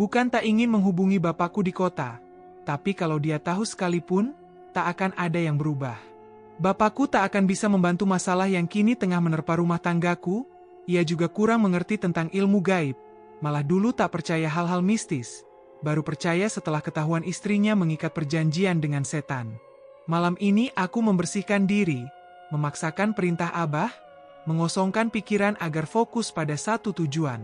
Bukan tak ingin menghubungi bapakku di kota, tapi kalau dia tahu sekalipun, tak akan ada yang berubah. Bapakku tak akan bisa membantu masalah yang kini tengah menerpa rumah tanggaku. Ia juga kurang mengerti tentang ilmu gaib, malah dulu tak percaya hal-hal mistis. Baru percaya setelah ketahuan istrinya mengikat perjanjian dengan setan. Malam ini aku membersihkan diri, memaksakan perintah Abah, mengosongkan pikiran agar fokus pada satu tujuan.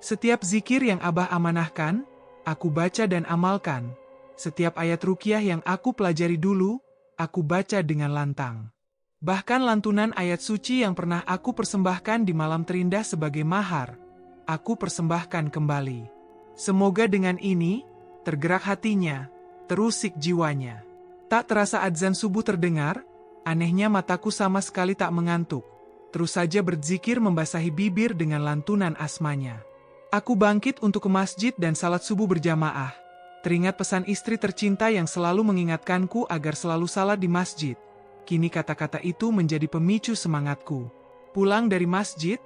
Setiap zikir yang Abah amanahkan, aku baca dan amalkan. Setiap ayat ruqyah yang aku pelajari dulu, aku baca dengan lantang. Bahkan lantunan ayat suci yang pernah aku persembahkan di malam terindah sebagai mahar, aku persembahkan kembali. Semoga dengan ini, tergerak hatinya, terusik jiwanya. Tak terasa adzan subuh terdengar, anehnya mataku sama sekali tak mengantuk. Terus saja berzikir membasahi bibir dengan lantunan asmanya. Aku bangkit untuk ke masjid dan salat subuh berjamaah. Teringat pesan istri tercinta yang selalu mengingatkanku agar selalu salat di masjid. Kini kata-kata itu menjadi pemicu semangatku. Pulang dari masjid,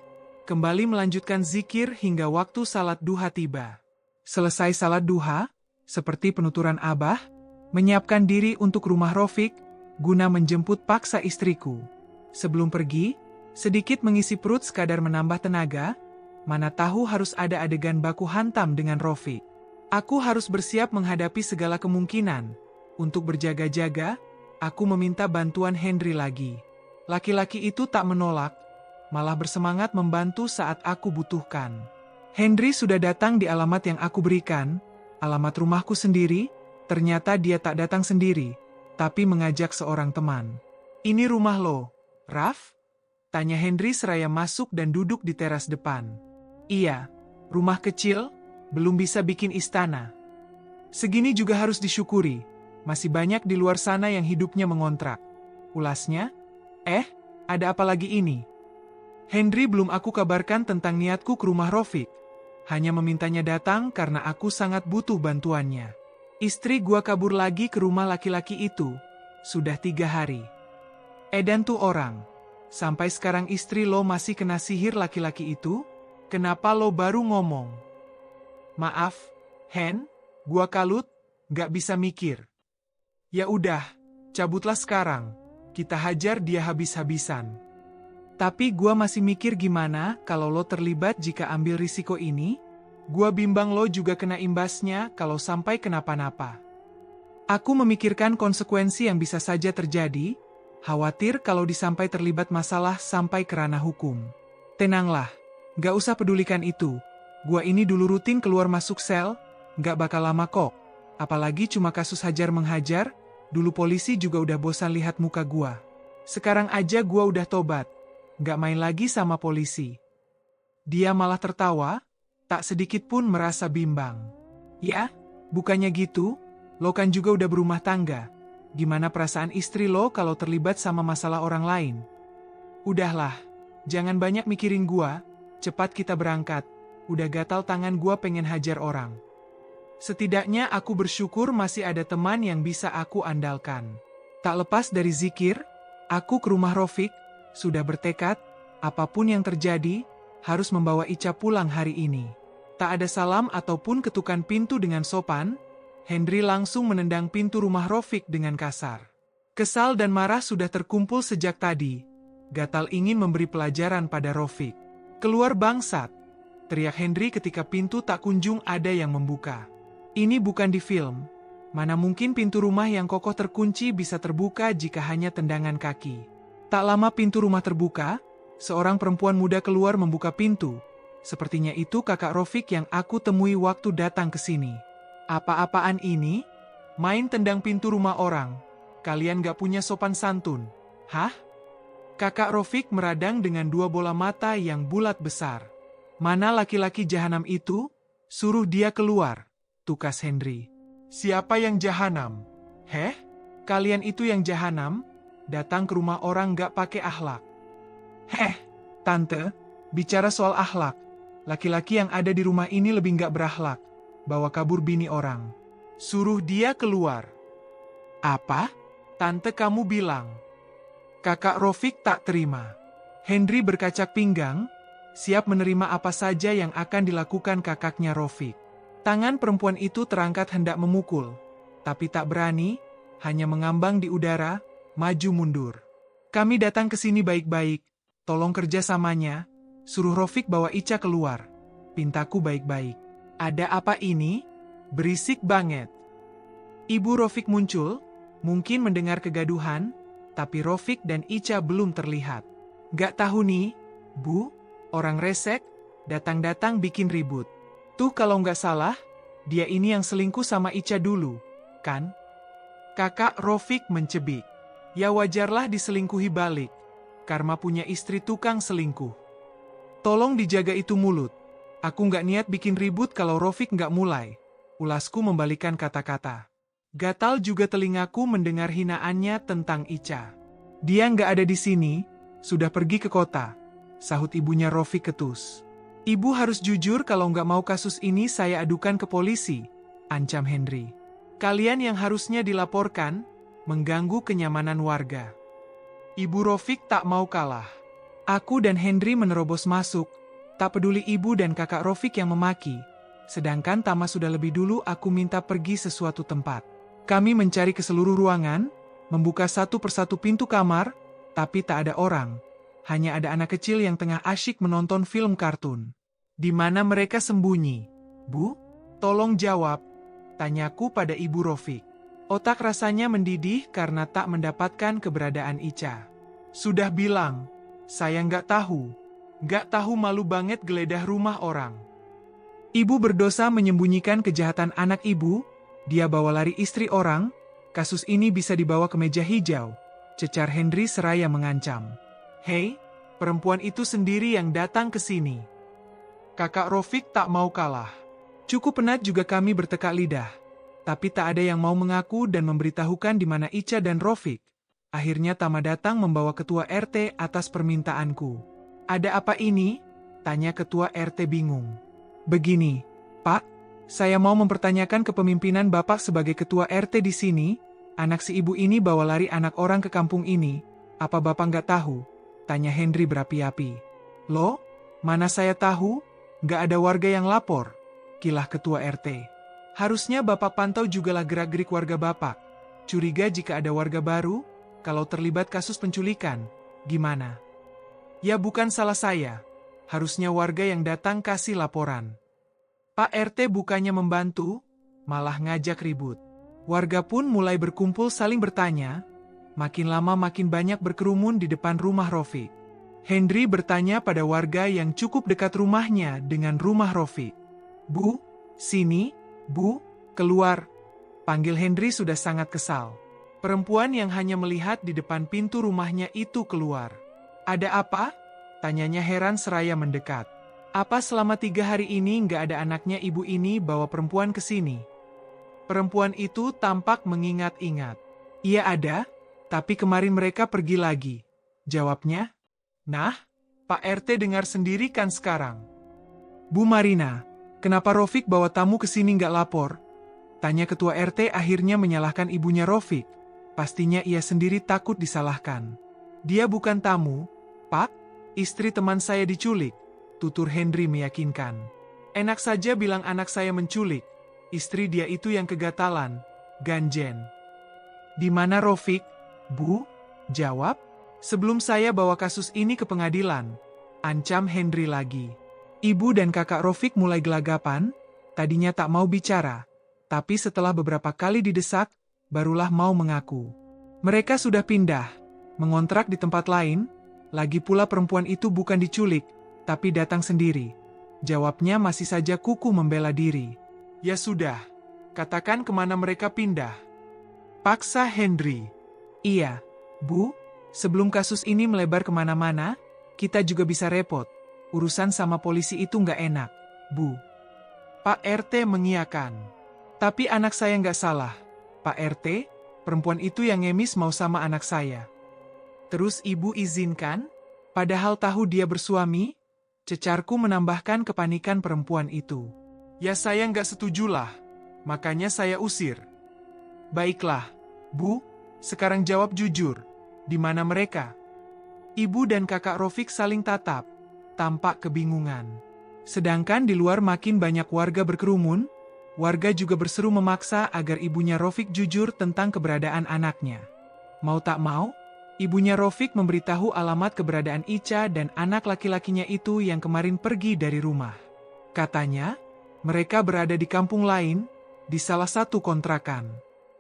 kembali melanjutkan zikir hingga waktu salat duha tiba. Selesai salat duha, seperti penuturan Abah, menyiapkan diri untuk rumah Rofik, guna menjemput paksa istriku. Sebelum pergi, sedikit mengisi perut sekadar menambah tenaga, mana tahu harus ada adegan baku hantam dengan Rofik. Aku harus bersiap menghadapi segala kemungkinan. Untuk berjaga-jaga, aku meminta bantuan Henry lagi. Laki-laki itu tak menolak, malah bersemangat membantu saat aku butuhkan. Henry sudah datang di alamat yang aku berikan, alamat rumahku sendiri. Ternyata dia tak datang sendiri, tapi mengajak seorang teman. "Ini rumah lo, Raf?" tanya Henry seraya masuk dan duduk di teras depan. "Iya, rumah kecil, belum bisa bikin istana. Segini juga harus disyukuri, masih banyak di luar sana yang hidupnya mengontrak," ulasnya. Ada apa lagi ini?" Henry belum aku kabarkan tentang niatku ke rumah Rofik. Hanya memintanya datang karena aku sangat butuh bantuannya. Istri gua kabur lagi ke rumah laki-laki itu. Sudah 3 hari. Edan tuh orang. Sampai sekarang istri lo masih kena sihir laki-laki itu? Kenapa lo baru ngomong? "Maaf, Hen, gua kalut, gak bisa mikir." "Ya udah, cabutlah sekarang. Kita hajar dia habis-habisan." "Tapi gua masih mikir gimana kalau lo terlibat jika ambil risiko ini? Gua bimbang lo juga kena imbasnya kalau sampai kenapa-napa." Aku memikirkan konsekuensi yang bisa saja terjadi, khawatir kalau disampai terlibat masalah sampai ke ranah hukum. "Tenanglah, gak usah pedulikan itu. Gua ini dulu rutin keluar masuk sel, gak bakal lama kok. Apalagi cuma kasus hajar-menghajar, dulu polisi juga udah bosan lihat muka gua. Sekarang aja gua udah tobat, gak main lagi sama polisi." Dia malah tertawa, tak sedikit pun merasa bimbang. "Ya, bukannya gitu, lo kan juga udah berumah tangga. Gimana perasaan istri lo kalau terlibat sama masalah orang lain?" "Udahlah, jangan banyak mikirin gua, cepat kita berangkat. Udah gatal tangan gua pengen hajar orang." Setidaknya aku bersyukur masih ada teman yang bisa aku andalkan. Tak lepas dari zikir, aku ke rumah Rofik, sudah bertekad, apapun yang terjadi, harus membawa Ica pulang hari ini. Tak ada salam ataupun ketukan pintu dengan sopan, Henry langsung menendang pintu rumah Rofik dengan kasar. Kesal dan marah sudah terkumpul sejak tadi. Gatal ingin memberi pelajaran pada Rofik. "Keluar bangsat!" teriak Henry ketika pintu tak kunjung ada yang membuka. Ini bukan di film. Mana mungkin pintu rumah yang kokoh terkunci bisa terbuka jika hanya tendangan kaki. Tak lama pintu rumah terbuka, seorang perempuan muda keluar membuka pintu. Sepertinya itu kakak Rofik yang aku temui waktu datang ke sini. "Apa-apaan ini? Main tendang pintu rumah orang. Kalian gak punya sopan santun. Hah?" Kakak Rofik meradang dengan 2 bola mata yang bulat besar. "Mana laki-laki jahanam itu? Suruh dia keluar," tukas Henry. "Siapa yang jahanam? Kalian itu yang jahanam? Datang ke rumah orang gak pakai akhlak." Tante, bicara soal akhlak. Laki-laki yang ada di rumah ini lebih gak berakhlak. Bawa kabur bini orang. Suruh dia keluar." "Apa? Tante kamu bilang?" Kakak Rofik tak terima. Henry berkacak pinggang, siap menerima apa saja yang akan dilakukan kakaknya Rofik. Tangan perempuan itu terangkat hendak memukul, tapi tak berani, hanya mengambang di udara, maju mundur. Kami datang ke sini baik-baik, tolong kerjasamanya, suruh Rofik bawa Ica keluar. Pintaku baik-baik. Ada apa ini? Berisik banget. Ibu Rofik muncul, mungkin mendengar kegaduhan, tapi Rofik dan Ica belum terlihat. Gak tahu nih, Bu, orang resek, datang-datang bikin ribut. Tuh kalau nggak salah, dia ini yang selingkuh sama Ica dulu, kan? Kakak Rofik mencebik. Ya wajarlah diselingkuhi balik. Karma punya istri tukang selingkuh. Tolong dijaga itu mulut. Aku nggak niat bikin ribut kalau Rofik nggak mulai. Ulasku membalikan kata-kata. Gatal juga telingaku mendengar hinaannya tentang Ica. Dia nggak ada di sini, sudah pergi ke kota. Sahut ibunya Rofik ketus. Ibu harus jujur kalau nggak mau kasus ini saya adukan ke polisi, ancam Henry. Kalian yang harusnya dilaporkan, mengganggu kenyamanan warga. Ibu Rofik tak mau kalah. Aku dan Henry menerobos masuk, tak peduli ibu dan kakak Rofik yang memaki. Sedangkan Tama sudah lebih dulu aku minta pergi sesuatu tempat. Kami mencari ke seluruh ruangan, membuka satu persatu pintu kamar, tapi tak ada orang. Hanya ada anak kecil yang tengah asyik menonton film kartun. Di mana mereka sembunyi? Bu, tolong jawab, tanyaku pada ibu Rofik. Otak rasanya mendidih karena tak mendapatkan keberadaan Ica. Sudah bilang, saya nggak tahu. Nggak tahu malu banget geledah rumah orang. Ibu berdosa menyembunyikan kejahatan anak ibu, dia bawa lari istri orang, kasus ini bisa dibawa ke meja hijau, cecar Henry seraya mengancam. Hei, perempuan itu sendiri yang datang ke sini. Kakak Rofik tak mau kalah. Cukup penat juga kami bertekak lidah. Tapi tak ada yang mau mengaku dan memberitahukan di mana Ica dan Rofik. Akhirnya Tama datang membawa ketua RT atas permintaanku. Ada apa ini? Tanya ketua RT bingung. Begini, Pak, saya mau mempertanyakan kepemimpinan Bapak sebagai ketua RT di sini. Anak si ibu ini bawa lari anak orang ke kampung ini. Apa Bapak nggak tahu? Tanya Henry berapi-api. Loh, mana saya tahu? Nggak ada warga yang lapor. Kilah ketua RT. Harusnya Bapak pantau jugalah gerak-gerik warga Bapak. Curiga jika ada warga baru, kalau terlibat kasus penculikan, gimana? Ya bukan salah saya. Harusnya warga yang datang kasih laporan. Pak RT bukannya membantu, malah ngajak ribut. Warga pun mulai berkumpul saling bertanya. Makin lama makin banyak berkerumun di depan rumah Rofik. Henry bertanya pada warga yang cukup dekat rumahnya dengan rumah Rofik. Bu, sini, Bu, keluar. Panggil Henry sudah sangat kesal. Perempuan yang hanya melihat di depan pintu rumahnya itu keluar. Ada apa? Tanyanya heran seraya mendekat. Apa selama 3 hari ini nggak ada anaknya ibu ini bawa perempuan ke sini? Perempuan itu tampak mengingat-ingat. Iya ada, tapi kemarin mereka pergi lagi. Jawabnya. Nah, Pak RT dengar sendiri kan sekarang. Bu Marina, kenapa Rofik bawa tamu ke sini nggak lapor? Tanya ketua RT akhirnya menyalahkan ibunya Rofik. Pastinya ia sendiri takut disalahkan. Dia bukan tamu, Pak, istri teman saya diculik. Tutur Henry meyakinkan. Enak saja bilang anak saya menculik. Istri dia itu yang kegatalan, ganjen. Di mana Rofik? Bu, jawab. Sebelum saya bawa kasus ini ke pengadilan, ancam Henry lagi. Ibu dan kakak Rofik mulai gelagapan, tadinya tak mau bicara, tapi setelah beberapa kali didesak, barulah mau mengaku. Mereka sudah pindah, mengontrak di tempat lain, lagi pula perempuan itu bukan diculik, tapi datang sendiri. Jawabnya masih saja kuku membela diri. Ya sudah, katakan kemana mereka pindah. Paksa Henry. Iya, Bu. Sebelum kasus ini melebar kemana-mana, kita juga bisa repot. Urusan sama polisi itu nggak enak, Bu. Pak RT mengiyakan. Tapi anak saya nggak salah. Pak RT, perempuan itu yang ngemis mau sama anak saya. Terus ibu izinkan? Padahal tahu dia bersuami? Cecarku menambahkan kepanikan perempuan itu. Ya saya nggak setujulah. Makanya saya usir. Baiklah, Bu. Sekarang jawab jujur. Di mana mereka? Ibu dan kakak Rofik saling tatap, tampak kebingungan. Sedangkan di luar makin banyak warga berkerumun, Warga juga berseru memaksa agar ibunya Rofik jujur tentang keberadaan anaknya. Mau tak mau, ibunya Rofik memberitahu alamat keberadaan Ica dan anak laki-lakinya itu yang kemarin pergi dari rumah. Katanya, mereka berada di kampung lain, di salah satu kontrakan.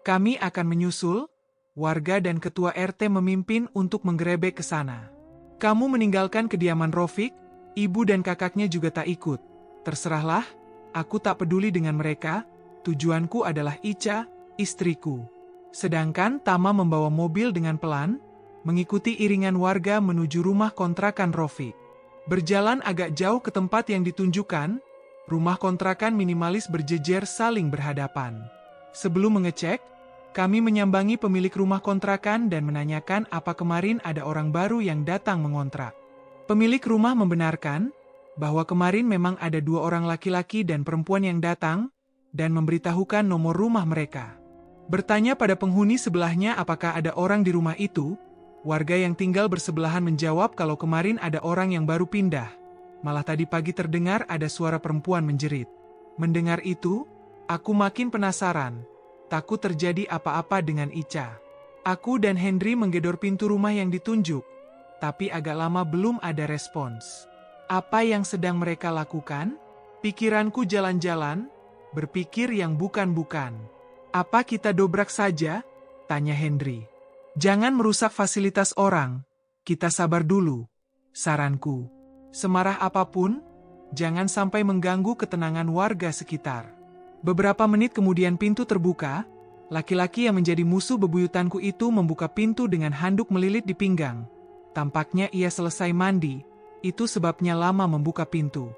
Kami akan menyusul, warga dan ketua RT memimpin untuk menggerebek ke sana. Kamu meninggalkan kediaman Rofik, ibu dan kakaknya juga tak ikut. Terserahlah, aku tak peduli dengan mereka, tujuanku adalah Ica, istriku. Sedangkan Tama membawa mobil dengan pelan, mengikuti iringan warga menuju rumah kontrakan Rofik. Berjalan agak jauh ke tempat yang ditunjukkan, rumah kontrakan minimalis berjejer saling berhadapan. Sebelum mengecek, kami menyambangi pemilik rumah kontrakan dan menanyakan apa kemarin ada orang baru yang datang mengontrak. Pemilik rumah membenarkan bahwa kemarin memang ada 2 orang laki-laki dan perempuan yang datang dan memberitahukan nomor rumah mereka. Bertanya pada penghuni sebelahnya apakah ada orang di rumah itu, warga yang tinggal bersebelahan menjawab kalau kemarin ada orang yang baru pindah. Malah tadi pagi terdengar ada suara perempuan menjerit. Mendengar itu, aku makin penasaran. Takut terjadi apa-apa dengan Ica. Aku dan Henry menggedor pintu rumah yang ditunjuk, tapi agak lama belum ada respons. Apa yang sedang mereka lakukan? Pikiranku jalan-jalan, berpikir yang bukan-bukan. Apa kita dobrak saja? Tanya Henry. Jangan merusak fasilitas orang, kita sabar dulu. Saranku, semarah apapun, jangan sampai mengganggu ketenangan warga sekitar. Beberapa menit kemudian pintu terbuka, laki-laki yang menjadi musuh bebuyutanku itu membuka pintu dengan handuk melilit di pinggang. Tampaknya ia selesai mandi. Itu sebabnya lama membuka pintu.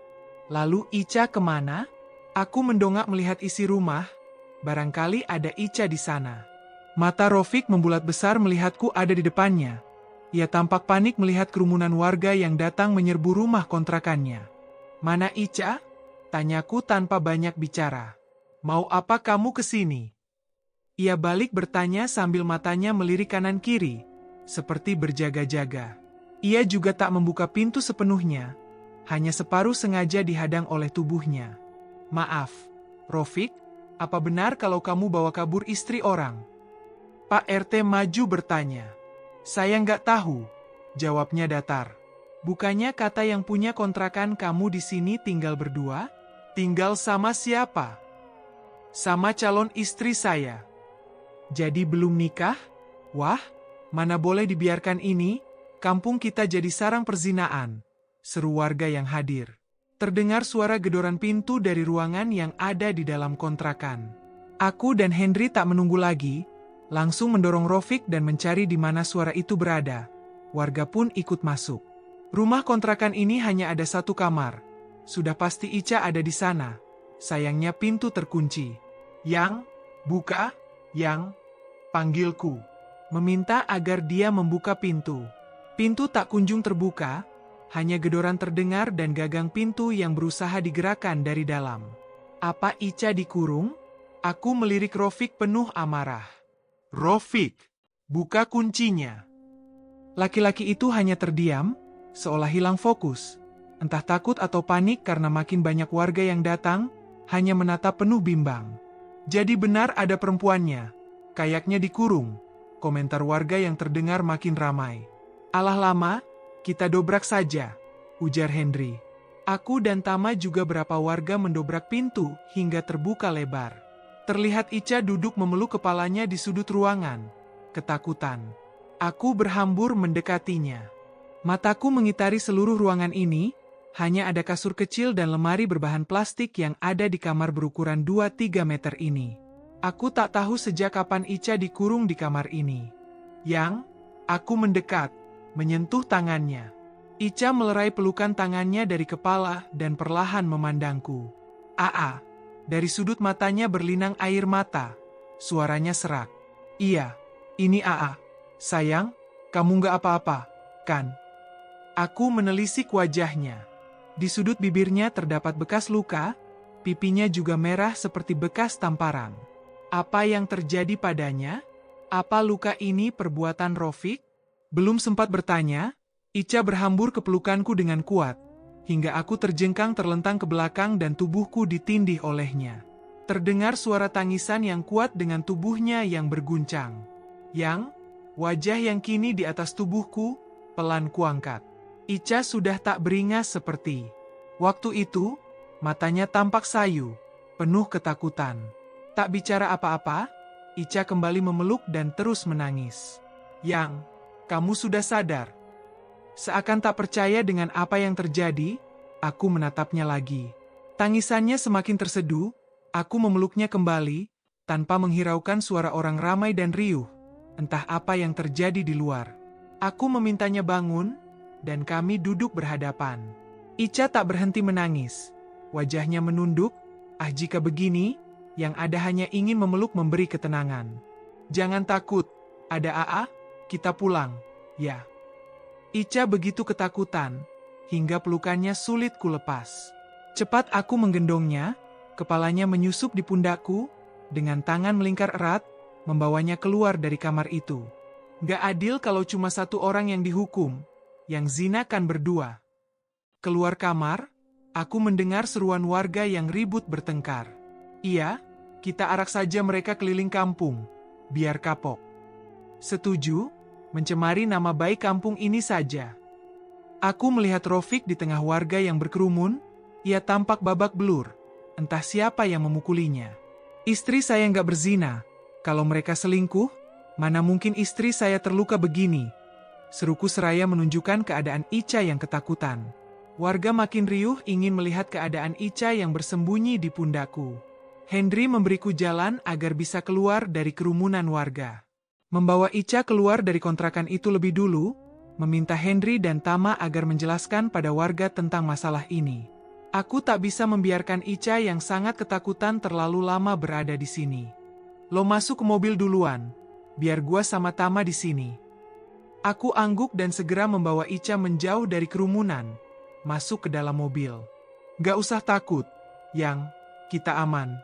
Lalu Ica kemana? Aku mendongak melihat isi rumah. Barangkali ada Ica di sana. Mata Rofik membulat besar melihatku ada di depannya. Ia tampak panik melihat kerumunan warga yang datang menyerbu rumah kontrakannya. Mana Ica? Tanyaku tanpa banyak bicara. Mau apa kamu ke sini? Ia balik bertanya sambil matanya melirik kanan kiri, seperti berjaga-jaga. Ia juga tak membuka pintu sepenuhnya, hanya separuh sengaja dihadang oleh tubuhnya. Maaf, Rofik, apa benar kalau kamu bawa kabur istri orang? Pak RT maju bertanya. Saya nggak tahu, jawabnya datar. Bukannya kata yang punya kontrakan kamu di sini tinggal berdua? Tinggal sama siapa? Sama calon istri saya. Jadi belum nikah? Wah, mana boleh dibiarkan ini? Kampung kita jadi sarang perzinaan, seru warga yang hadir. Terdengar suara gedoran pintu dari ruangan yang ada di dalam kontrakan. Aku dan Henry tak menunggu lagi, langsung mendorong Rofik dan mencari di mana suara itu berada. Warga pun ikut masuk. Rumah kontrakan ini hanya ada 1 kamar. Sudah pasti Ica ada di sana. Sayangnya pintu terkunci. Yang, buka, yang, panggilku. Meminta agar dia membuka pintu. Pintu tak kunjung terbuka, hanya gedoran terdengar dan gagang pintu yang berusaha digerakkan dari dalam. Apa Ica dikurung? Aku melirik Rofik penuh amarah. Rofik, buka kuncinya. Laki-laki itu hanya terdiam, seolah hilang fokus. Entah takut atau panik karena makin banyak warga yang datang, hanya menatap penuh bimbang. Jadi benar ada perempuannya. Kayaknya dikurung. Komentar warga yang terdengar makin ramai. Alah lama, kita dobrak saja, ujar Henry. Aku dan Tama juga berapa warga mendobrak pintu hingga terbuka lebar. Terlihat Ica duduk memeluk kepalanya di sudut ruangan. Ketakutan. Aku berhambur mendekatinya. Mataku mengitari seluruh ruangan ini, hanya ada kasur kecil dan lemari berbahan plastik yang ada di kamar berukuran 2-3 meter ini. Aku tak tahu sejak kapan Ica dikurung di kamar ini. Aku mendekat. Menyentuh tangannya. Ica melerai pelukan tangannya dari kepala dan perlahan memandangku. Aa, dari sudut matanya berlinang air mata. Suaranya serak. Iya, ini Aa. Sayang, kamu nggak apa-apa, kan? Aku menelisik wajahnya. Di sudut bibirnya terdapat bekas luka, pipinya juga merah seperti bekas tamparan. Apa yang terjadi padanya? Apa luka ini perbuatan Rofik? Belum sempat bertanya, Ica berhambur ke pelukanku dengan kuat, hingga aku terjengkang terlentang ke belakang dan tubuhku ditindih olehnya. Terdengar suara tangisan yang kuat dengan tubuhnya yang berguncang. Yang, wajah yang kini di atas tubuhku, pelan kuangkat. Ica sudah tak beringas seperti waktu itu, matanya tampak sayu, penuh ketakutan. Tak bicara apa-apa, Ica kembali memeluk dan terus menangis. Yang, kamu sudah sadar. Seakan tak percaya dengan apa yang terjadi, aku menatapnya lagi. Tangisannya semakin terseduh, aku memeluknya kembali, tanpa menghiraukan suara orang ramai dan riuh. Entah apa yang terjadi di luar. Aku memintanya bangun, dan kami duduk berhadapan. Ica tak berhenti menangis. Wajahnya menunduk, jika begini, yang ada hanya ingin memeluk memberi ketenangan. Jangan takut, ada AA, kita pulang, ya. Ica begitu ketakutan, hingga pelukannya sulit kulepas. Cepat aku menggendongnya, kepalanya menyusup di pundakku, dengan tangan melingkar erat, membawanya keluar dari kamar itu. Gak adil kalau cuma satu orang yang dihukum, yang zina kan berdua. Keluar kamar, aku mendengar seruan warga yang ribut bertengkar. Iya, kita arak saja mereka keliling kampung, biar kapok. Setuju, mencemari nama baik kampung ini saja. Aku melihat Rofik di tengah warga yang berkerumun, ia tampak babak belur, entah siapa yang memukulinya. Istri saya nggak berzina, kalau mereka selingkuh, mana mungkin istri saya terluka begini. Seruku seraya menunjukkan keadaan Ica yang ketakutan. Warga makin riuh ingin melihat keadaan Ica yang bersembunyi di pundakku. Hendri memberiku jalan agar bisa keluar dari kerumunan warga. Membawa Ica keluar dari kontrakan itu lebih dulu, meminta Hendri dan Tama agar menjelaskan pada warga tentang masalah ini. Aku tak bisa membiarkan Ica yang sangat ketakutan terlalu lama berada di sini. Lo masuk ke mobil duluan, biar gua sama Tama di sini. Aku angguk dan segera membawa Ica menjauh dari kerumunan, masuk ke dalam mobil. Gak usah takut, Yang, kita aman.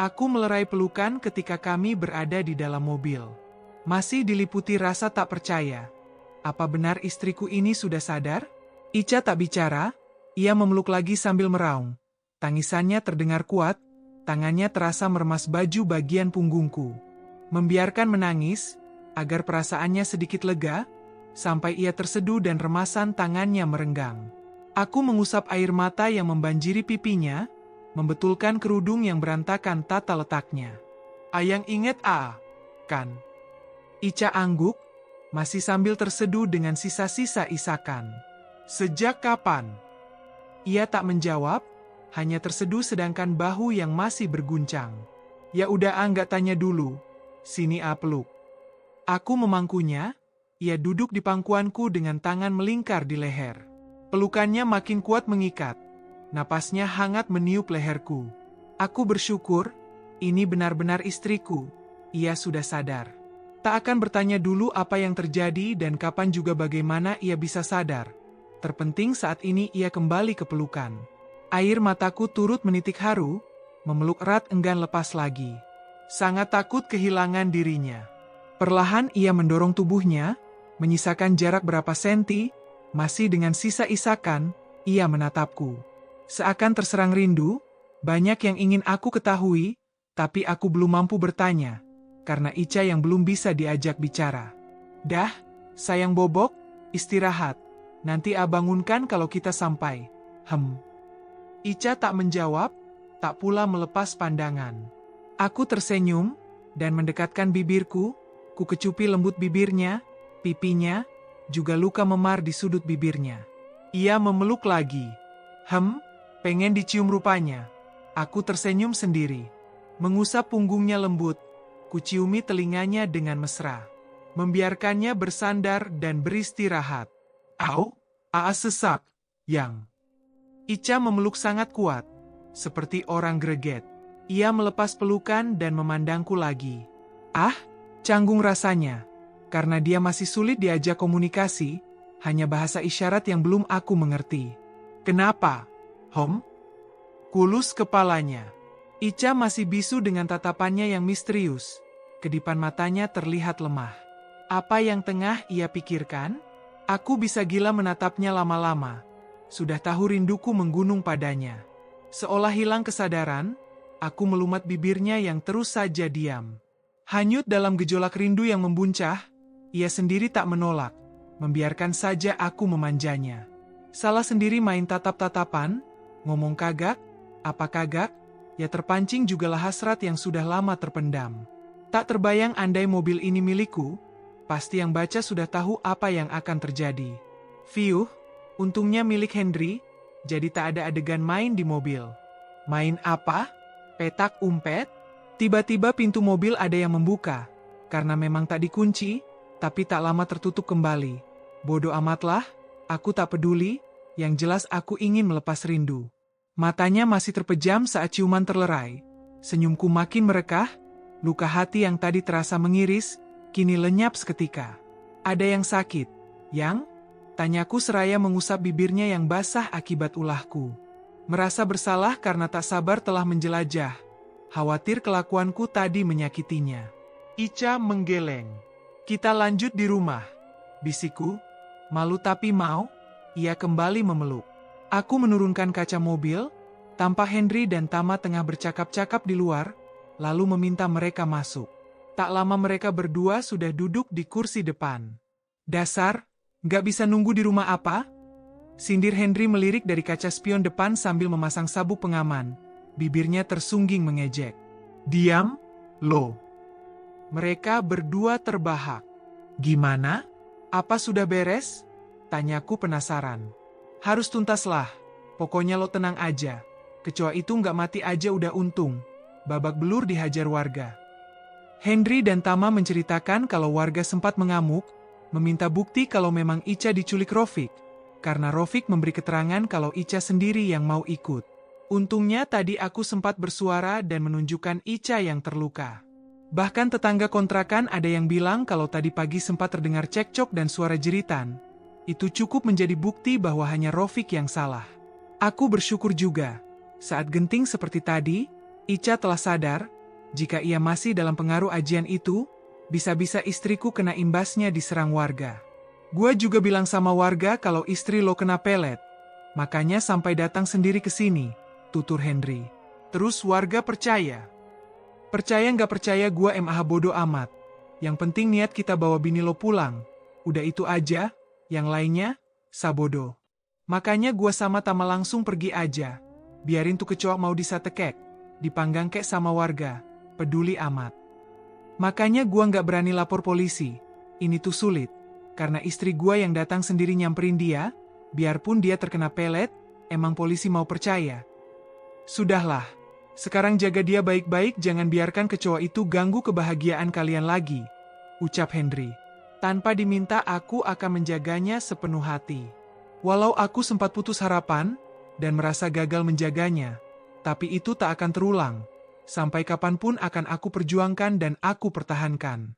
Aku melerai pelukan ketika kami berada di dalam mobil. Masih diliputi rasa tak percaya. Apa benar istriku ini sudah sadar? Ica tak bicara, ia memeluk lagi sambil meraung. Tangisannya terdengar kuat, tangannya terasa meremas baju bagian punggungku. Membiarkan menangis, agar perasaannya sedikit lega, sampai ia terseduh dan remasan tangannya merenggang. Aku mengusap air mata yang membanjiri pipinya, membetulkan kerudung yang berantakan tata letaknya. Ayang inget kan? Ica angguk, masih sambil terseduh dengan sisa-sisa isakan. Sejak kapan? Ia tak menjawab, hanya terseduh sedangkan bahu yang masih berguncang. Ya udah nggak tanya dulu, sini peluk. Aku memangkunya, ia duduk di pangkuanku dengan tangan melingkar di leher. Pelukannya makin kuat mengikat. Napasnya hangat meniup leherku. Aku bersyukur, ini benar-benar istriku. Ia sudah sadar. Tak akan bertanya dulu apa yang terjadi dan kapan juga bagaimana ia bisa sadar. Terpenting saat ini ia kembali ke pelukan. Air mataku turut menitik haru, memeluk erat enggan lepas lagi. Sangat takut kehilangan dirinya. Perlahan ia mendorong tubuhnya, menyisakan jarak berapa senti, masih dengan sisa isakan, ia menatapku. Seakan terserang rindu, banyak yang ingin aku ketahui, tapi aku belum mampu bertanya, karena Ica yang belum bisa diajak bicara. Dah, sayang bobok, istirahat, nanti bangunkan kalau kita sampai. Ica tak menjawab, tak pula melepas pandangan. Aku tersenyum, dan mendekatkan bibirku, ku kecupi lembut bibirnya, pipinya, juga luka memar di sudut bibirnya. Ia memeluk lagi. Pengen dicium rupanya. Aku tersenyum sendiri. Mengusap punggungnya lembut, kuciumi telinganya dengan mesra. Membiarkannya bersandar dan beristirahat. Au, sesak, Yang. Ica memeluk sangat kuat, seperti orang greget. Ia melepas pelukan dan memandangku lagi. Canggung rasanya, karena dia masih sulit diajak komunikasi, hanya bahasa isyarat yang belum aku mengerti. Kenapa? Kulus kepalanya. Ica masih bisu dengan tatapannya yang misterius. Kedipan matanya terlihat lemah. Apa yang tengah ia pikirkan? Aku bisa gila menatapnya lama-lama. Sudah tahu rinduku menggunung padanya. Seolah hilang kesadaran, Aku melumat bibirnya yang terus saja diam. Hanyut dalam gejolak rindu yang membuncah, ia sendiri tak menolak, membiarkan saja aku memanjanya. Salah sendiri main tatap-tatapan, ngomong kagak, apa kagak, ya terpancing jugalah hasrat yang sudah lama terpendam. Tak terbayang andai mobil ini milikku, pasti yang baca sudah tahu apa yang akan terjadi. Fiuh, untungnya milik Henry, jadi tak ada adegan main di mobil. Main apa? Petak umpet? Tiba-tiba pintu mobil ada yang membuka. Karena memang tak dikunci, tapi tak lama tertutup kembali. Bodoh amatlah, aku tak peduli, yang jelas aku ingin melepas rindu. Matanya masih terpejam saat ciuman terlerai. Senyumku makin merekah, luka hati yang tadi terasa mengiris, kini lenyap seketika. Ada yang sakit, yang? Tanyaku seraya mengusap bibirnya yang basah akibat ulahku. Merasa bersalah karena tak sabar telah menjelajah. Khawatir kelakuanku tadi menyakitinya. Ica menggeleng. Kita lanjut di rumah. Bisikku, malu tapi mau, ia kembali memeluk. Aku menurunkan kaca mobil, tampak Henry dan Tama tengah bercakap-cakap di luar, lalu meminta mereka masuk. Tak lama mereka berdua sudah duduk di kursi depan. Dasar, nggak bisa nunggu di rumah apa? Sindir Henry melirik dari kaca spion depan sambil memasang sabuk pengaman. Bibirnya tersungging mengejek. Diam, lo. Mereka berdua terbahak. Gimana? Apa sudah beres? Tanyaku penasaran. Harus tuntaslah. Pokoknya lo tenang aja. Kecoa itu nggak mati aja udah untung. Babak belur dihajar warga. Henry dan Tama menceritakan kalau warga sempat mengamuk, meminta bukti kalau memang Ica diculik Rofik. Karena Rofik memberi keterangan kalau Ica sendiri yang mau ikut. Untungnya tadi aku sempat bersuara dan menunjukkan Ica yang terluka. Bahkan tetangga kontrakan ada yang bilang kalau tadi pagi sempat terdengar cekcok dan suara jeritan. Itu cukup menjadi bukti bahwa hanya Rofik yang salah. Aku bersyukur juga. Saat genting seperti tadi, Ica telah sadar, jika ia masih dalam pengaruh ajian itu, bisa-bisa istriku kena imbasnya diserang warga. Gua juga bilang sama warga kalau istri lo kena pelet. Makanya sampai datang sendiri ke sini, tutur Henry. Terus warga percaya. Percaya nggak percaya gua MAH bodo amat. Yang penting niat kita bawa bini lo pulang. Udah itu aja, yang lainnya, sabodo. Makanya gua sama Tama langsung pergi aja. Biarin tuh kecoa mau disatekek, dipanggang kek sama warga. Peduli amat. Makanya gua nggak berani lapor polisi. Ini tuh sulit. Karena istri gua yang datang sendiri nyamperin dia, biarpun dia terkena pelet, emang polisi mau percaya. Sudahlah, sekarang jaga dia baik-baik, jangan biarkan kecoa itu ganggu kebahagiaan kalian lagi, ucap Henry. Tanpa diminta aku akan menjaganya sepenuh hati. Walau aku sempat putus harapan, dan merasa gagal menjaganya, tapi itu tak akan terulang. Sampai kapanpun akan aku perjuangkan dan aku pertahankan.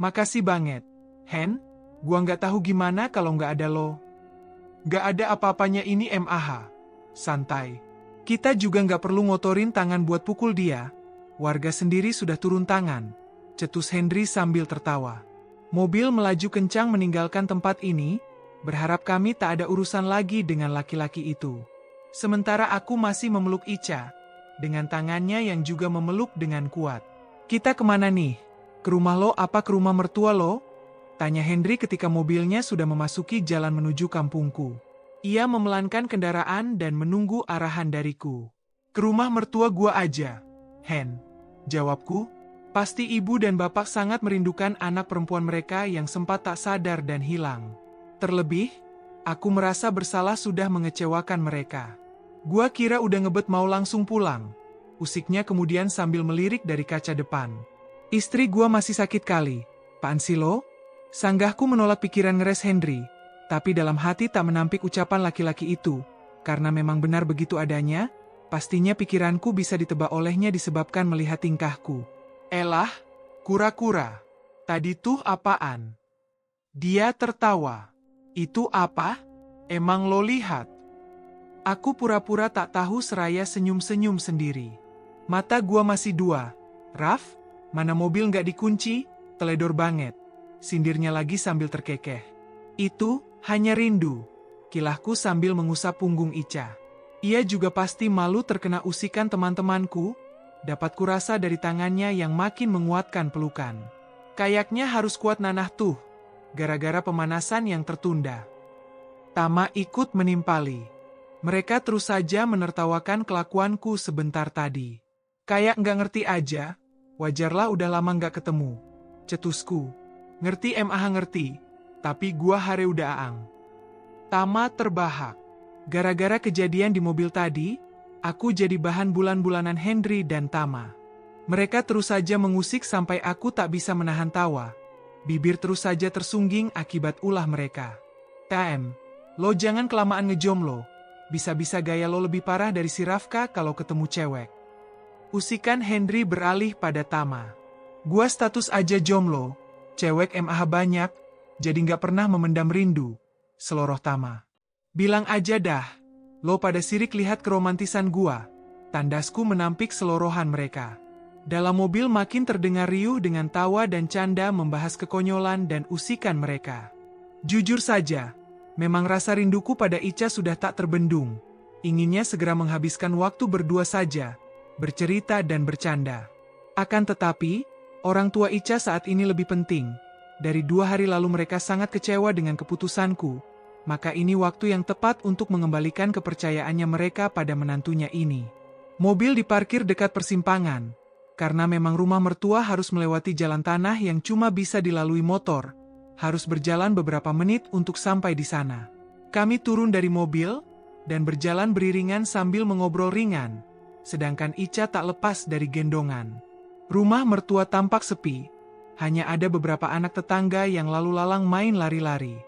Makasih banget, Hen. Gua nggak tahu gimana kalau nggak ada lo. Nggak ada apa-apanya ini MAH. Santai. Kita juga nggak perlu ngotorin tangan buat pukul dia. Warga sendiri sudah turun tangan. Cetus Henry sambil tertawa. Mobil melaju kencang meninggalkan tempat ini, berharap kami tak ada urusan lagi dengan laki-laki itu. Sementara aku masih memeluk Ica, dengan tangannya yang juga memeluk dengan kuat. Kita kemana nih? Ke rumah lo apa ke rumah mertua lo? Tanya Henry ketika mobilnya sudah memasuki jalan menuju kampungku. Ia memelankan kendaraan dan menunggu arahan dariku. Ke rumah mertua gua aja, Hen. Jawabku, pasti ibu dan bapak sangat merindukan anak perempuan mereka yang sempat tak sadar dan hilang. Terlebih, aku merasa bersalah sudah mengecewakan mereka. Gua kira udah ngebet mau langsung pulang. Usiknya kemudian sambil melirik dari kaca depan. Istri gua masih sakit kali, Pak Ansilo. Sanggahku menolak pikiran ngeres Henry, tapi dalam hati tak menampik ucapan laki-laki itu, karena memang benar begitu adanya, pastinya pikiranku bisa ditebak olehnya disebabkan melihat tingkahku. Elah, kura-kura, tadi tuh apaan? Dia tertawa. Itu apa? Emang lo lihat? Aku pura-pura tak tahu seraya senyum-senyum sendiri. Mata gua masih dua. Raf, mana mobil nggak dikunci? Teledor banget. Sindirnya lagi sambil terkekeh. Itu, hanya rindu. Kilahku sambil mengusap punggung Ica. Ia juga pasti malu terkena usikan teman-temanku. dapat kurasa dari tangannya yang makin menguatkan pelukan. Kayaknya harus kuat nanah tuh, gara-gara pemanasan yang tertunda. Tama ikut menimpali. Mereka terus saja menertawakan kelakuanku sebentar tadi. Kayak nggak ngerti aja, wajarlah udah lama nggak ketemu. Cetusku. Ngerti ngerti, tapi gua hare udah aang. Tama terbahak. Gara-gara kejadian di mobil tadi, aku jadi bahan bulan-bulanan Henry dan Tama. Mereka terus saja mengusik sampai aku tak bisa menahan tawa. Bibir terus saja tersungging akibat ulah mereka. TM, lo jangan kelamaan ngejomblo. Bisa-bisa gaya lo lebih parah dari si Rafka kalau ketemu cewek. Usikan Henry beralih pada Tama. Gua status aja jomblo, cewek banyak, jadi nggak pernah memendam rindu. Seloroh Tama. Bilang aja dah, lo pada sirik lihat keromantisan gua. Tandasku menampik selorohan mereka. Dalam mobil makin terdengar riuh dengan tawa dan canda membahas kekonyolan dan usikan mereka. Jujur saja, memang rasa rinduku pada Ica sudah tak terbendung. Inginnya segera menghabiskan waktu berdua saja, bercerita dan bercanda. Akan tetapi, orang tua Ica saat ini lebih penting. Dari 2 hari lalu mereka sangat kecewa dengan keputusanku. Maka ini waktu yang tepat untuk mengembalikan kepercayaannya mereka pada menantunya ini. Mobil diparkir dekat persimpangan. Karena memang rumah mertua harus melewati jalan tanah yang cuma bisa dilalui motor. Harus berjalan beberapa menit untuk sampai di sana. Kami turun dari mobil, dan berjalan beriringan sambil mengobrol ringan. Sedangkan Ica tak lepas dari gendongan. Rumah mertua tampak sepi. Hanya ada beberapa anak tetangga yang lalu lalang main lari-lari.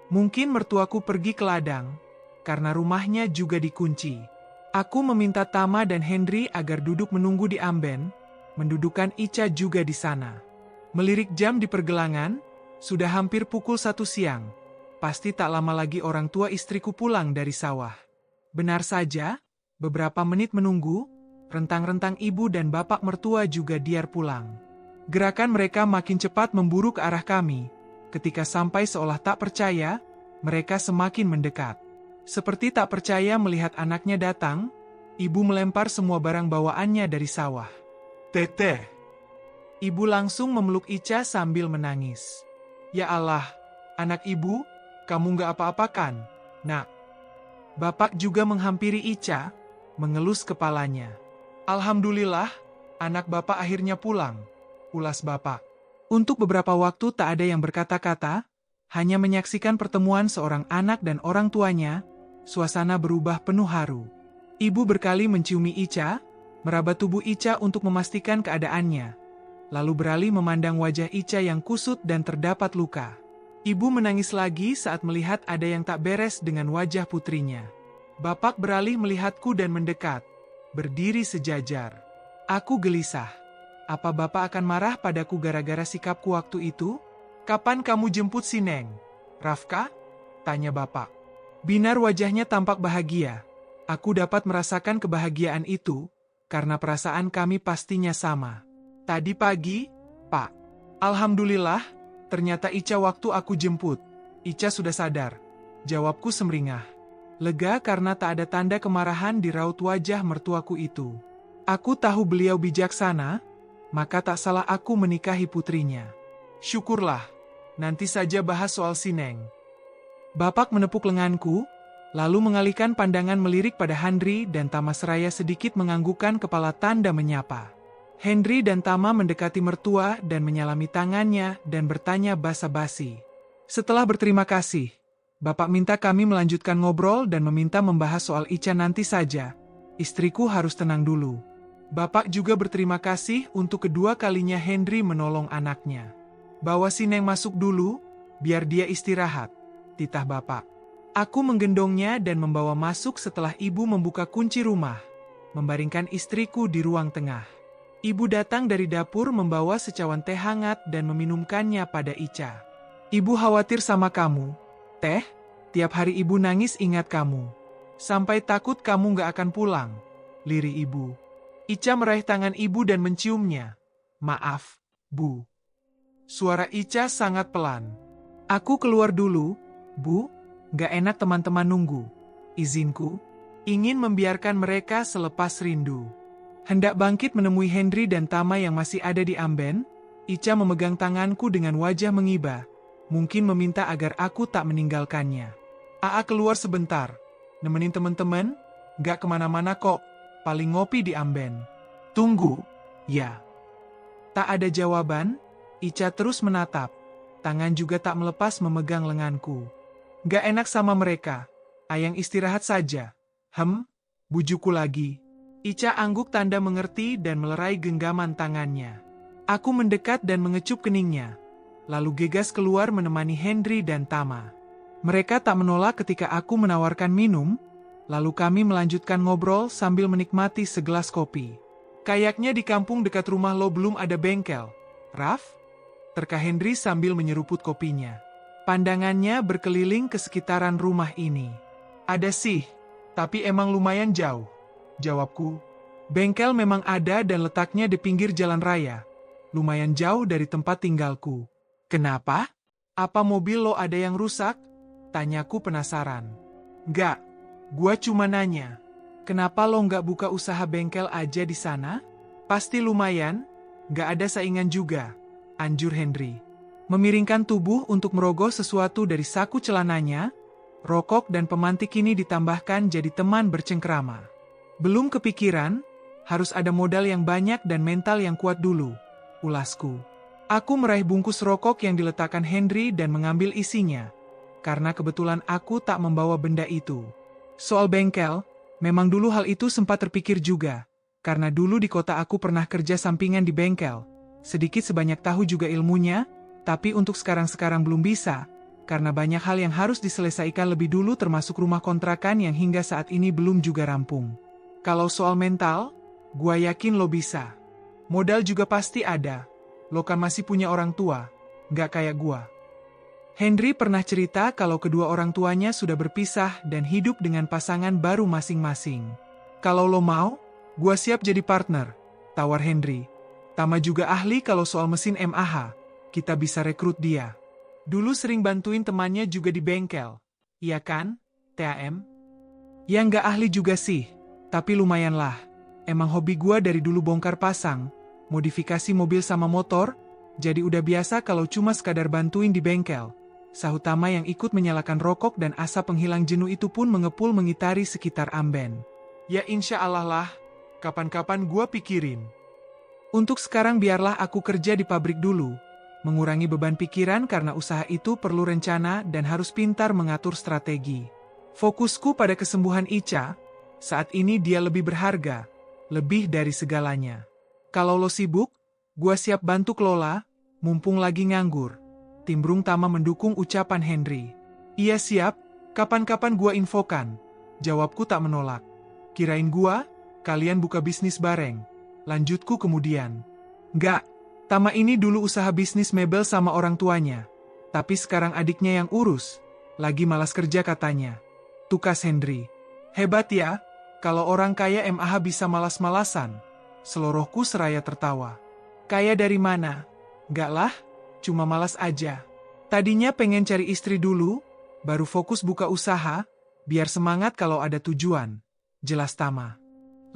Mungkin mertuaku pergi ke ladang, karena rumahnya juga dikunci. Aku meminta Tama dan Henry agar duduk menunggu di amben, mendudukan Ica juga di sana. Melirik jam di pergelangan, sudah hampir pukul 1 siang. Pasti tak lama lagi orang tua istriku pulang dari sawah. Benar saja, beberapa menit menunggu, rentang-rentang ibu dan bapak mertua juga diar pulang. Gerakan mereka makin cepat memburu ke arah kami. Ketika sampai seolah tak percaya, mereka semakin mendekat. Seperti tak percaya melihat anaknya datang, ibu melempar semua barang bawaannya dari sawah. Teteh. Ibu langsung memeluk Ica sambil menangis. Ya Allah, anak ibu, kamu nggak apa-apakan, nak. Bapak juga menghampiri Ica, mengelus kepalanya. Alhamdulillah, anak bapak akhirnya pulang, ulas bapak. Untuk beberapa waktu tak ada yang berkata-kata, hanya menyaksikan pertemuan seorang anak dan orang tuanya, suasana berubah penuh haru. Ibu berkali menciumi Ica, meraba tubuh Ica untuk memastikan keadaannya. Lalu beralih memandang wajah Ica yang kusut dan terdapat luka. Ibu menangis lagi saat melihat ada yang tak beres dengan wajah putrinya. Bapak beralih melihatku dan mendekat, berdiri sejajar. Aku gelisah. Apa bapak akan marah padaku gara-gara sikapku waktu itu? Kapan kamu jemput si Neng? Rafka? Tanya bapak. Binar wajahnya tampak bahagia. Aku dapat merasakan kebahagiaan itu, karena perasaan kami pastinya sama. Tadi pagi, Pak. Alhamdulillah, ternyata Ica waktu aku jemput. Ica sudah sadar. Jawabku semringah. Lega karena tak ada tanda kemarahan di raut wajah mertuaku itu. Aku tahu beliau bijaksana, maka tak salah aku menikahi putrinya. Syukurlah, nanti saja bahas soal si Neng. Bapak menepuk lenganku, lalu mengalihkan pandangan melirik pada Henry dan Tama seraya sedikit menganggukkan kepala tanda menyapa. Henry dan Tama mendekati mertua dan menyalami tangannya dan bertanya basa-basi. Setelah berterima kasih, Bapak minta kami melanjutkan ngobrol dan meminta membahas soal Ica nanti saja. Istriku harus tenang dulu. Bapak juga berterima kasih untuk kedua kalinya Henry menolong anaknya. Bawa si Neng masuk dulu, biar dia istirahat, titah Bapak. Aku menggendongnya dan membawa masuk setelah ibu membuka kunci rumah, membaringkan istriku di ruang tengah. Ibu datang dari dapur membawa secawan teh hangat dan meminumkannya pada Ica. Ibu khawatir sama kamu, Teh. Tiap hari ibu nangis ingat kamu. Sampai takut kamu gak akan pulang, lirih ibu. Ica meraih tangan ibu dan menciumnya. Maaf, Bu. Suara Ica sangat pelan. Aku keluar dulu, Bu. Gak enak teman-teman nunggu. Izinku, ingin membiarkan mereka selepas rindu. Hendak bangkit menemui Henry dan Tama yang masih ada di amben, Ica memegang tanganku dengan wajah mengiba, mungkin meminta agar aku tak meninggalkannya. "Aa keluar sebentar, nemenin temen-temen, gak kemana-mana kok, paling ngopi di amben." "Tunggu." "Ya." Tak ada jawaban, Ica terus menatap, tangan juga tak melepas memegang lenganku. "Gak enak sama mereka, ayang istirahat saja." Bujuku lagi. Ica angguk tanda mengerti dan melerai genggaman tangannya. Aku mendekat dan mengecup keningnya, lalu gegas keluar menemani Henry dan Tama. Mereka tak menolak ketika aku menawarkan minum, lalu kami melanjutkan ngobrol sambil menikmati segelas kopi. "Kayaknya di kampung dekat rumah lo belum ada bengkel, Raf?" terka Henry sambil menyeruput kopinya. Pandangannya berkeliling ke sekitaran rumah ini. "Ada sih, tapi emang lumayan jauh," jawabku. "Bengkel memang ada dan letaknya di pinggir jalan raya. Lumayan jauh dari tempat tinggalku." "Kenapa? Apa mobil lo ada yang rusak?" tanyaku penasaran. "Nggak, gua cuma nanya. Kenapa lo nggak buka usaha bengkel aja di sana? Pasti lumayan, nggak ada saingan juga," anjur Henry. Memiringkan tubuh untuk merogoh sesuatu dari saku celananya, rokok dan pemantik ini ditambahkan jadi teman bercengkrama. "Belum kepikiran, harus ada modal yang banyak dan mental yang kuat dulu," ulasku. Aku meraih bungkus rokok yang diletakkan Henry dan mengambil isinya, karena kebetulan aku tak membawa benda itu. Soal bengkel, memang dulu hal itu sempat terpikir juga, karena dulu di kota aku pernah kerja sampingan di bengkel. Sedikit sebanyak tahu juga ilmunya, tapi untuk sekarang-sekarang belum bisa, karena banyak hal yang harus diselesaikan lebih dulu termasuk rumah kontrakan yang hingga saat ini belum juga rampung. Kalau soal mental, gua yakin lo bisa. Modal juga pasti ada. Lo kan masih punya orang tua, nggak kayak gua. Henry pernah cerita kalau kedua orang tuanya sudah berpisah dan hidup dengan pasangan baru masing-masing. "Kalau lo mau, gua siap jadi partner," tawar Henry. "Tama juga ahli kalau soal mesin MAH, kita bisa rekrut dia. Dulu sering bantuin temannya juga di bengkel. Iya kan, TAM?" "Ya nggak ahli juga sih, tapi lumayan lah. Emang hobi gua dari dulu bongkar pasang, modifikasi mobil sama motor, jadi udah biasa kalau cuma sekadar bantuin di bengkel," sahut Tama yang ikut menyalakan rokok dan asap penghilang jenuh itu pun mengepul mengitari sekitar amben. "Ya insya Allah lah, kapan-kapan gua pikirin. Untuk sekarang biarlah aku kerja di pabrik dulu, mengurangi beban pikiran karena usaha itu perlu rencana dan harus pintar mengatur strategi. Fokusku pada kesembuhan Ica, saat ini dia lebih berharga, lebih dari segalanya. Kalau lo sibuk, gua siap bantu kelola, mumpung lagi nganggur," timbrung Tama mendukung ucapan Henry. "Iya siap, kapan-kapan gua infokan," jawabku tak menolak. "Kirain gua, kalian buka bisnis bareng," lanjutku kemudian. "Nggak, Tama ini dulu usaha bisnis mebel sama orang tuanya, tapi sekarang adiknya yang urus, lagi malas kerja katanya," tukas Henry. "Hebat ya, kalau orang kaya MAH bisa malas-malasan," selorohku seraya tertawa. "Kaya dari mana? Nggak lah, cuma malas aja. Tadinya pengen cari istri dulu, baru fokus buka usaha, biar semangat kalau ada tujuan," jelas Tama.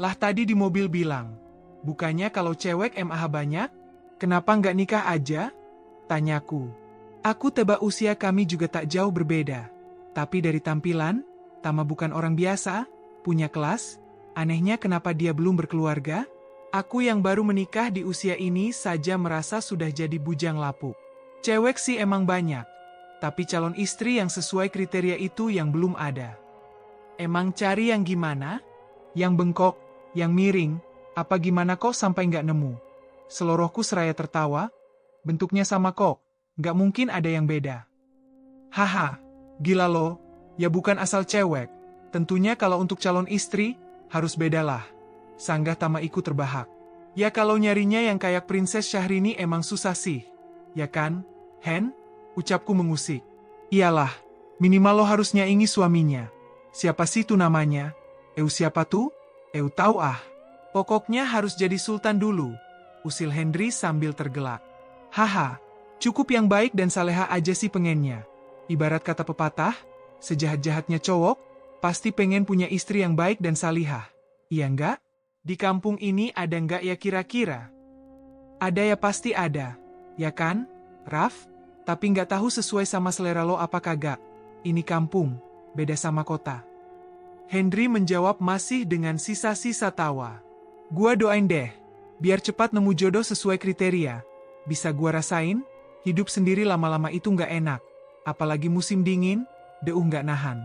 "Lah tadi di mobil bilang, bukannya kalau cewek MAH banyak, kenapa nggak nikah aja?" tanyaku. Aku tebak usia kami juga tak jauh berbeda. Tapi dari tampilan, Tama bukan orang biasa, punya kelas. Anehnya kenapa dia belum berkeluarga? Aku yang baru menikah di usia ini saja merasa sudah jadi bujang lapuk. Cewek sih emang banyak, tapi calon istri yang sesuai kriteria itu yang belum ada. Emang cari yang gimana? Yang bengkok, yang miring, apa gimana kok sampai nggak nemu? Selorohku seraya tertawa. Bentuknya sama kok, nggak mungkin ada yang beda. Haha, gila lo, ya bukan asal cewek. Tentunya kalau untuk calon istri, harus bedalah. Sanggah Tama ikut terbahak. Ya kalau nyarinya yang kayak Princess Syahrini emang susah sih. Ya kan, Hen? Ucapku mengusik. Iyalah, minimal lo harus nyaingi suaminya. Siapa sih tuh namanya? Siapa tuh? Tahu ah. Pokoknya harus jadi sultan dulu, usil Henry sambil tergelak. Haha, cukup yang baik dan saleha aja sih pengennya. Ibarat kata pepatah, sejahat-jahatnya cowok, pasti pengen punya istri yang baik dan salihah. Iya enggak? Di kampung ini ada nggak ya kira-kira? Ada ya pasti ada. Ya kan, Raf? Tapi nggak tahu sesuai sama selera lo apa kagak. Ini kampung, beda sama kota. Henry menjawab masih dengan sisa-sisa tawa. Gua doain deh, biar cepat nemu jodoh sesuai kriteria. Bisa gua rasain, hidup sendiri lama-lama itu nggak enak. Apalagi musim dingin, nggak nahan.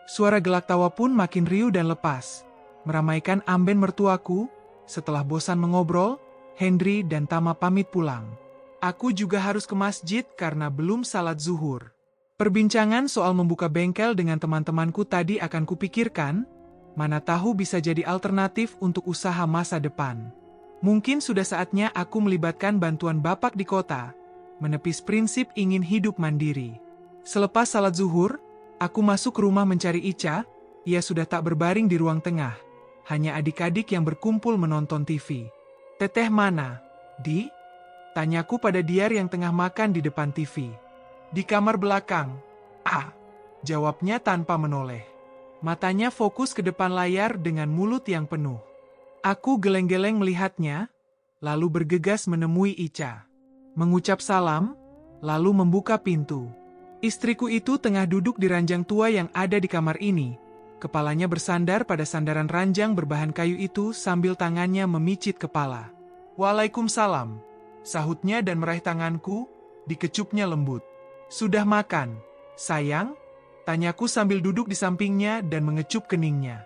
Suara gelak tawa pun makin riuh dan lepas. Meramaikan amben mertuaku. Setelah bosan mengobrol, Henry dan Tama pamit pulang. Aku juga harus ke masjid karena belum salat zuhur. Perbincangan soal membuka bengkel dengan teman-temanku tadi akan kupikirkan, mana tahu bisa jadi alternatif untuk usaha masa depan. Mungkin sudah saatnya aku melibatkan bantuan bapak di kota, menepis prinsip ingin hidup mandiri. Selepas salat zuhur, aku masuk rumah mencari Ica. Ia sudah tak berbaring di ruang tengah. Hanya adik-adik yang berkumpul menonton TV. Teteh mana? Di? Tanyaku pada Diar yang tengah makan di depan TV. Di kamar belakang. Ah, jawabnya tanpa menoleh. Matanya fokus ke depan layar dengan mulut yang penuh. Aku geleng-geleng melihatnya, lalu bergegas menemui Ica. Mengucap salam, lalu membuka pintu. Istriku itu tengah duduk di ranjang tua yang ada di kamar ini. Kepalanya bersandar pada sandaran ranjang berbahan kayu itu sambil tangannya memicit kepala. Waalaikumsalam, sahutnya dan meraih tanganku, dikecupnya lembut. Sudah makan, sayang? Tanyaku sambil duduk di sampingnya dan mengecup keningnya.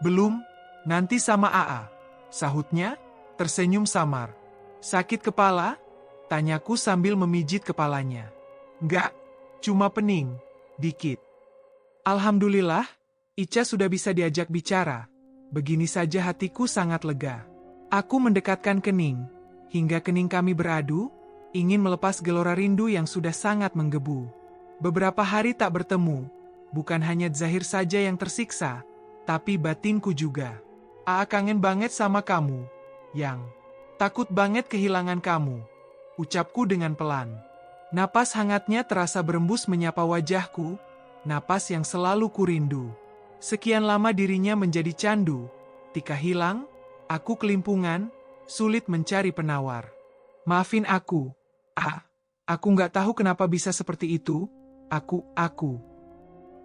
Belum, nanti sama AA. Sahutnya, tersenyum samar. Sakit kepala? Tanyaku sambil memijit kepalanya. Enggak, cuma pening, dikit. Alhamdulillah, Ica sudah bisa diajak bicara. Begini saja hatiku sangat lega. Aku mendekatkan kening, hingga kening kami beradu, ingin melepas gelora rindu yang sudah sangat menggebu. Beberapa hari tak bertemu, bukan hanya Zahir saja yang tersiksa, tapi batinku juga. AA kangen banget sama kamu, Yang. Takut banget kehilangan kamu, ucapku dengan pelan. Napas hangatnya terasa berembus menyapa wajahku, napas yang selalu kurindu. Sekian lama dirinya menjadi candu, tika hilang, aku kelimpungan, sulit mencari penawar. Maafin aku. Aku nggak tahu kenapa bisa seperti itu. Aku.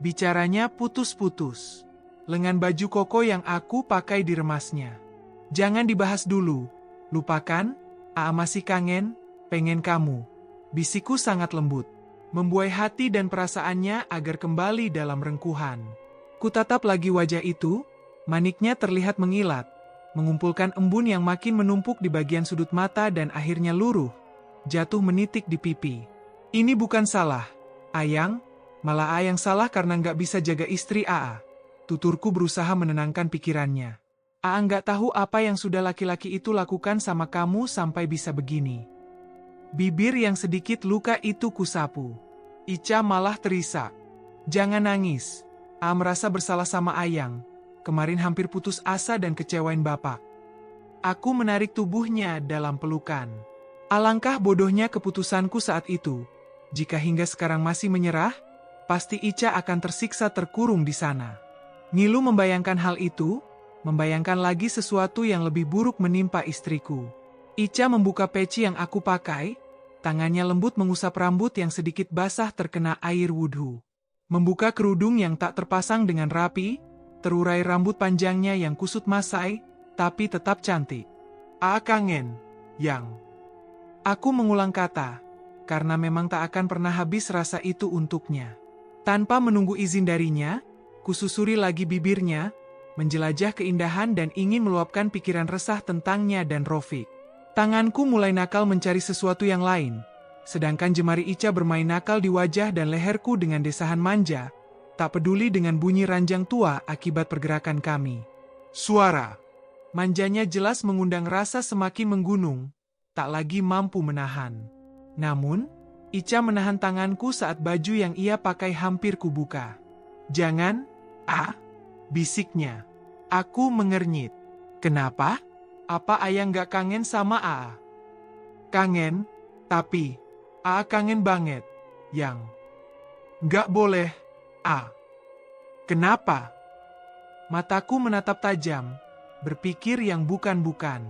Bicaranya putus-putus. Lengan baju koko yang aku pakai diremasnya. Jangan dibahas dulu. Lupakan, AA masih kangen, pengen kamu. Bisikku sangat lembut. Membuai hati dan perasaannya agar kembali dalam rengkuhan. Kutatap lagi wajah itu, maniknya terlihat mengilat. Mengumpulkan embun yang makin menumpuk di bagian sudut mata dan akhirnya luruh. Jatuh menitik di pipi. Ini bukan salah, Ayang, malah Ayang salah karena nggak bisa jaga istri AA. Tuturku berusaha menenangkan pikirannya. AA nggak tahu apa yang sudah laki-laki itu lakukan sama kamu sampai bisa begini. Bibir yang sedikit luka itu kusapu. Ica malah terisak. Jangan nangis. AA merasa bersalah sama Ayang. Kemarin hampir putus asa dan kecewain bapak. Aku menarik tubuhnya dalam pelukan. Alangkah bodohnya keputusanku saat itu. Jika hingga sekarang masih menyerah, pasti Ica akan tersiksa terkurung di sana. Ngilu membayangkan hal itu, membayangkan lagi sesuatu yang lebih buruk menimpa istriku. Ica membuka peci yang aku pakai, tangannya lembut mengusap rambut yang sedikit basah terkena air wudhu. Membuka kerudung yang tak terpasang dengan rapi, terurai rambut panjangnya yang kusut masai, tapi tetap cantik. AA kangen, Yang. Aku mengulang kata, karena memang tak akan pernah habis rasa itu untuknya. Tanpa menunggu izin darinya, kususuri lagi bibirnya, menjelajah keindahan dan ingin meluapkan pikiran resah tentangnya dan Rofik. Tanganku mulai nakal mencari sesuatu yang lain, sedangkan jemari Ica bermain nakal di wajah dan leherku dengan desahan manja, tak peduli dengan bunyi ranjang tua akibat pergerakan kami. Suara manjanya jelas mengundang rasa semakin menggunung, tak lagi mampu menahan. Namun, Ica menahan tanganku saat baju yang ia pakai hampir kubuka. Jangan, bisiknya. Aku mengernyit. Kenapa? Apa Ayang gak kangen sama AA? Kangen, tapi AA kangen banget, Yang. Gak boleh, Kenapa? Mataku menatap tajam, berpikir yang bukan-bukan.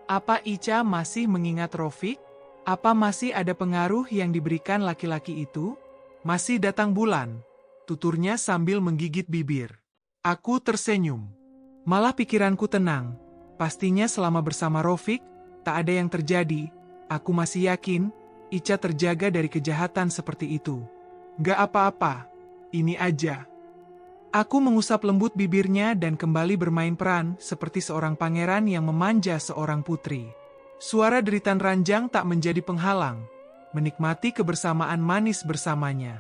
Apa Ica masih mengingat Rofik? Apa masih ada pengaruh yang diberikan laki-laki itu? Masih datang bulan, tuturnya sambil menggigit bibir. Aku tersenyum. Malah pikiranku tenang. Pastinya selama bersama Rofik, tak ada yang terjadi. Aku masih yakin, Ica terjaga dari kejahatan seperti itu. Gak apa-apa, ini aja. Aku mengusap lembut bibirnya dan kembali bermain peran seperti seorang pangeran yang memanja seorang putri. Suara deritan ranjang tak menjadi penghalang, menikmati kebersamaan manis bersamanya.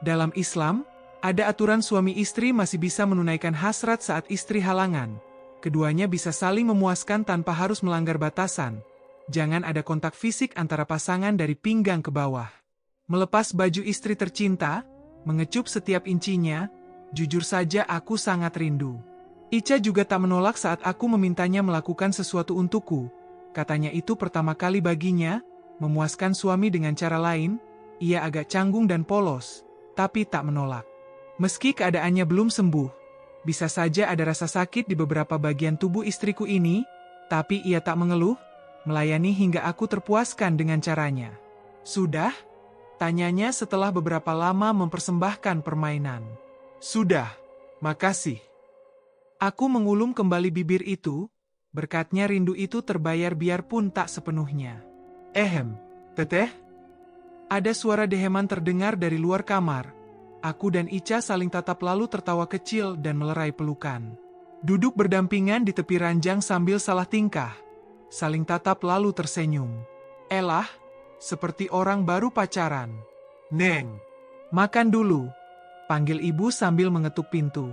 Dalam Islam, ada aturan suami istri masih bisa menunaikan hasrat saat istri halangan. Keduanya bisa saling memuaskan tanpa harus melanggar batasan. Jangan ada kontak fisik antara pasangan dari pinggang ke bawah. Melepas baju istri tercinta, mengecup setiap incinya, jujur saja aku sangat rindu. Ica juga tak menolak saat aku memintanya melakukan sesuatu untukku. Katanya itu pertama kali baginya, memuaskan suami dengan cara lain. Ia agak canggung dan polos, tapi tak menolak. Meski keadaannya belum sembuh, bisa saja ada rasa sakit di beberapa bagian tubuh istriku ini, tapi ia tak mengeluh, melayani hingga aku terpuaskan dengan caranya. Sudah? Tanyanya setelah beberapa lama mempersembahkan permainan. Sudah, makasih. Aku mengulum kembali bibir itu, berkatnya rindu itu terbayar biarpun tak sepenuhnya. Teteh? Ada suara deheman terdengar dari luar kamar. Aku dan Ica saling tatap lalu tertawa kecil dan melerai pelukan. Duduk berdampingan di tepi ranjang sambil salah tingkah. Saling tatap lalu tersenyum. Elah, seperti orang baru pacaran. Neng, makan dulu, panggil ibu sambil mengetuk pintu.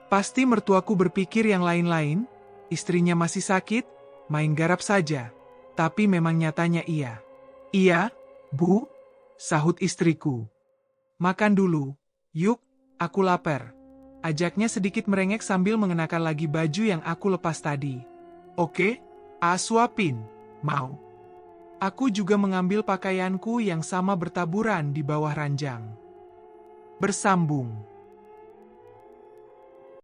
Pasti mertuaku berpikir yang lain-lain, istrinya masih sakit, main garap saja. Tapi memang nyatanya iya. Iya, Bu, sahut istriku. Makan dulu, yuk, aku lapar. Ajaknya sedikit merengek sambil mengenakan lagi baju yang aku lepas tadi. Oke, suapin, mau. Aku juga mengambil pakaianku yang sama bertaburan di bawah ranjang. Bersambung.